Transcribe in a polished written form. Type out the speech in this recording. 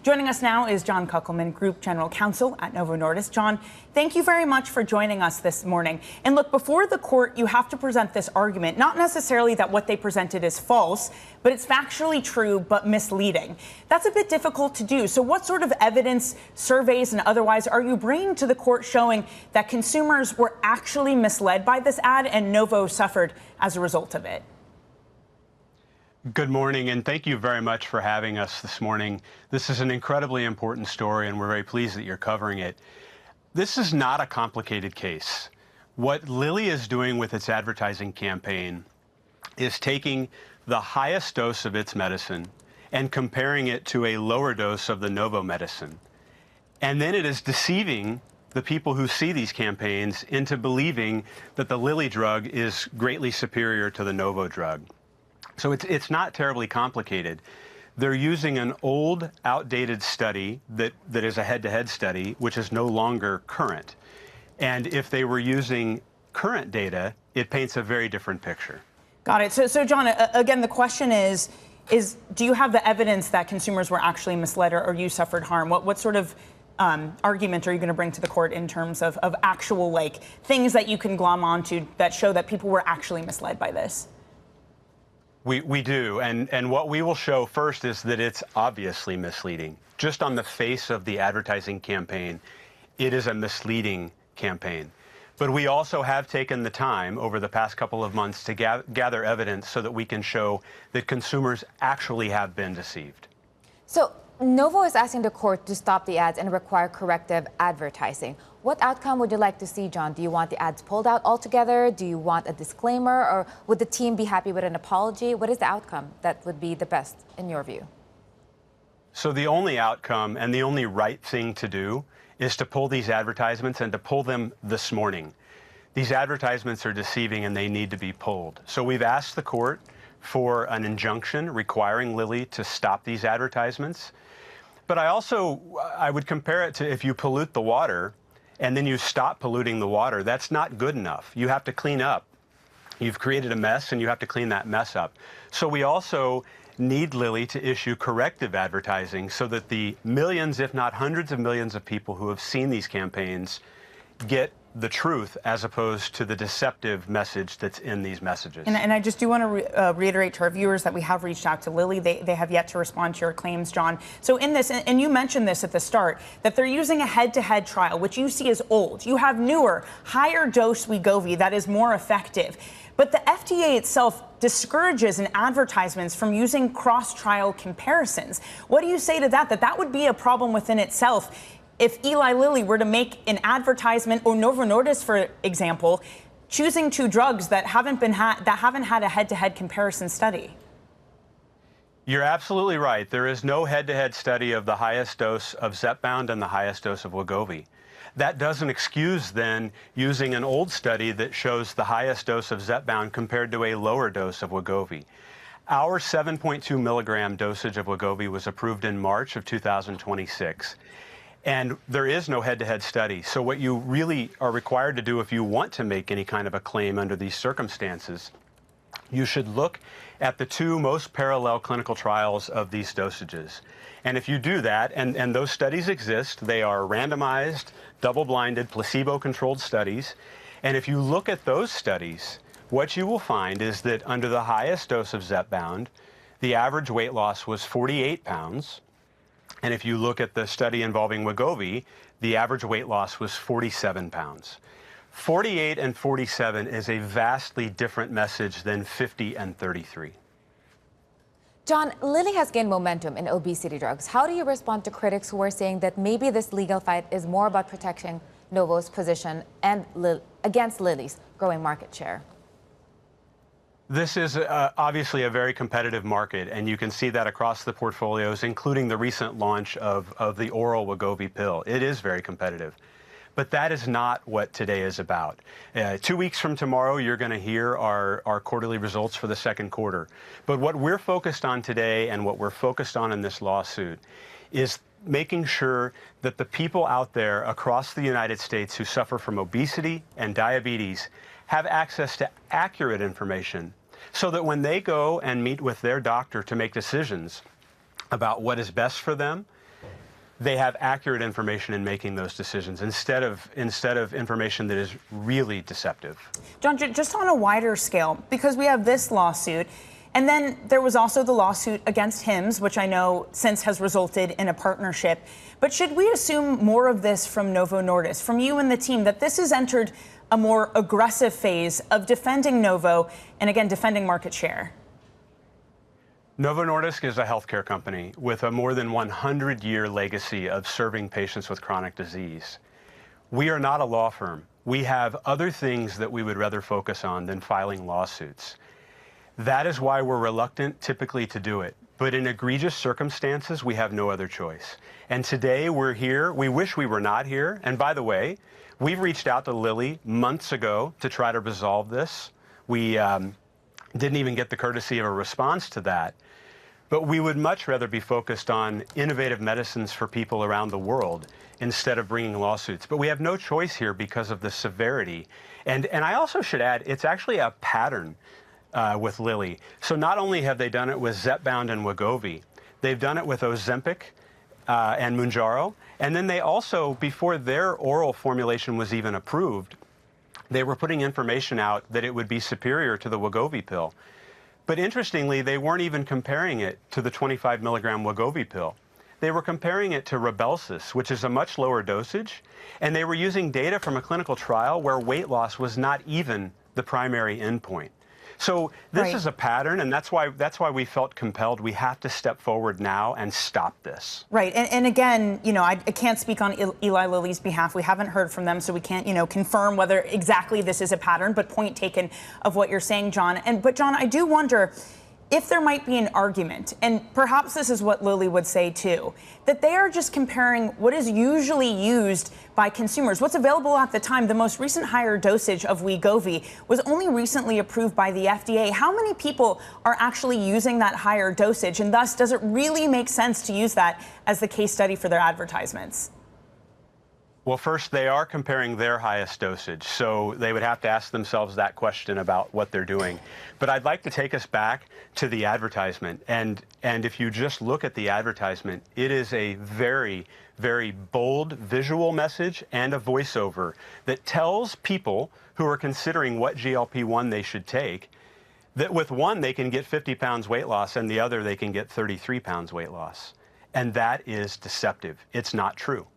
Joining us now is John Kuckelman, Group General Counsel at Novo Nordisk. John, thank you very much for joining us this morning. And look, before the court, you have to present this argument, not necessarily that what they presented is false, but it's factually true but misleading. That's a bit difficult to do. So what sort of evidence, surveys, and otherwise are you bringing to the court showing that consumers were actually misled by this ad and Novo suffered as a result of it? Good morning, and thank you very much for having us this morning. This is an incredibly important story, and we're very pleased that you're covering it. This is not a complicated case. What Lilly is doing with its advertising campaign is taking the highest dose of its medicine and comparing it to a lower dose of the Novo medicine. And then it is deceiving the people who see these campaigns into believing that the Lilly drug is greatly superior to the Novo drug. So it's not terribly complicated. They're using an old, outdated study that is a head-to-head study, which is no longer current. And if they were using current data, it paints a very different picture. Got it. So John, again, the question is do you have the evidence that consumers were actually misled or you suffered harm? What sort of argument are you going to bring to the court in terms of actual, things that you can glom onto that show that people were actually misled by this? We do, and what we will show first is that it's obviously misleading. Just on the face of the advertising campaign, it is a misleading campaign. But we also have taken the time over the past couple of months to gather evidence so that we can show that consumers actually have been deceived. So Novo is asking the court to stop the ads and require corrective advertising. What outcome would you like to see, John? Do you want the ads pulled out altogether? Do you want a disclaimer? Or would the team be happy with an apology? What is the outcome that would be the best in your view? So the only outcome and the only right thing to do is to pull these advertisements and to pull them this morning. These advertisements are deceiving and they need to be pulled. So we've asked the court for an injunction requiring Lilly to stop these advertisements. But I would compare it to if you pollute the water and then you stop polluting the water, that's not good enough. You have to clean up. You've created a mess and you have to clean that mess up. So we also need Lilly to issue corrective advertising so that the millions, if not hundreds of millions of people who have seen these campaigns get the truth as opposed to the deceptive message that's in these messages. And I just do want to reiterate to our viewers that we have reached out to Lilly. They have yet to respond to your claims, John. So in this, and you mentioned this at the start, that they're using a head-to-head trial, which you see as old. You have newer, higher dose Wegovy that is more effective. But the FDA itself discourages in advertisements from using cross-trial comparisons. What do you say to that? That would be a problem within itself if Eli Lilly were to make an advertisement, or Novo Nordisk, for example, choosing two drugs that haven't had a head-to-head comparison study. You're absolutely right. There is no head-to-head study of the highest dose of Zepbound and the highest dose of Wegovy. That doesn't excuse then using an old study that shows the highest dose of Zepbound compared to a lower dose of Wegovy. Our 7.2 milligram dosage of Wegovy was approved in March of 2026. And there is no head-to-head study. So what you really are required to do if you want to make any kind of a claim under these circumstances, you should look at the two most parallel clinical trials of these dosages. And if you do that, and those studies exist, they are randomized, double-blinded, placebo-controlled studies. And if you look at those studies, what you will find is that under the highest dose of Zepbound, the average weight loss was 48 pounds. And if you look at the study involving Wegovy, the average weight loss was 47 pounds. 48 and 47 is a vastly different message than 50 and 33. John, Lilly has gained momentum in obesity drugs. How do you respond to critics who are saying that maybe this legal fight is more about protecting Novo's position and against Lilly's growing market share? This is obviously a very competitive market, and you can see that across the portfolios, including the recent launch of the oral Wegovy pill. It is very competitive. But that is not what today is about. 2 weeks from tomorrow, you're going to hear our quarterly results for the second quarter. But what we're focused on today and what we're focused on in this lawsuit is making sure that the people out there across the United States who suffer from obesity and diabetes have access to accurate information so that when they go and meet with their doctor to make decisions about what is best for them, they have accurate information in making those decisions instead of information that is really deceptive. John, just on a wider scale, because we have this lawsuit, and then there was also the lawsuit against Hims, which I know since has resulted in a partnership. But should we assume more of this from Novo Nordisk, from you and the team, that this has entered a more aggressive phase of defending Novo and, again, defending market share? Novo Nordisk is a healthcare company with a more than 100-year legacy of serving patients with chronic disease. We are not a law firm. We have other things that we would rather focus on than filing lawsuits. That is why we're reluctant typically to do it. But in egregious circumstances, we have no other choice. And today we're here. We wish we were not here. And by the way, we've reached out to Lilly months ago to try to resolve this. We didn't even get the courtesy of a response to that. But we would much rather be focused on innovative medicines for people around the world instead of bringing lawsuits. But we have no choice here because of the severity. And I also should add, it's actually a pattern with Lilly. So not only have they done it with Zepbound and Wegovy, they've done it with Ozempic and Mounjaro. And then they also, before their oral formulation was even approved, they were putting information out that it would be superior to the Wegovy pill. But interestingly, they weren't even comparing it to the 25 milligram Wegovy pill. They were comparing it to Rybelsus, which is a much lower dosage, and they were using data from a clinical trial where weight loss was not even the primary endpoint. So this is a pattern, and that's why we felt compelled. We have to step forward now and stop this. Right, and again, you know, I can't speak on Eli Lilly's behalf. We haven't heard from them, so we can't, you know, confirm whether exactly this is a pattern. But point taken of what you're saying, John. But John, I do wonder if there might be an argument, and perhaps this is what Lilly would say too, that they are just comparing what is usually used by consumers, what's available at the time. The most recent higher dosage of Wegovy was only recently approved by the FDA. How many people are actually using that higher dosage, and thus does it really make sense to use that as the case study for their advertisements? Well, first, they are comparing their highest dosage, so they would have to ask themselves that question about what they're doing. But I'd like to take us back to the advertisement. And if you just look at the advertisement, it is a very, very bold visual message and a voiceover that tells people who are considering what GLP-1 they should take that with one, they can get 50 pounds weight loss, and the other, they can get 33 pounds weight loss. And that is deceptive. It's not true.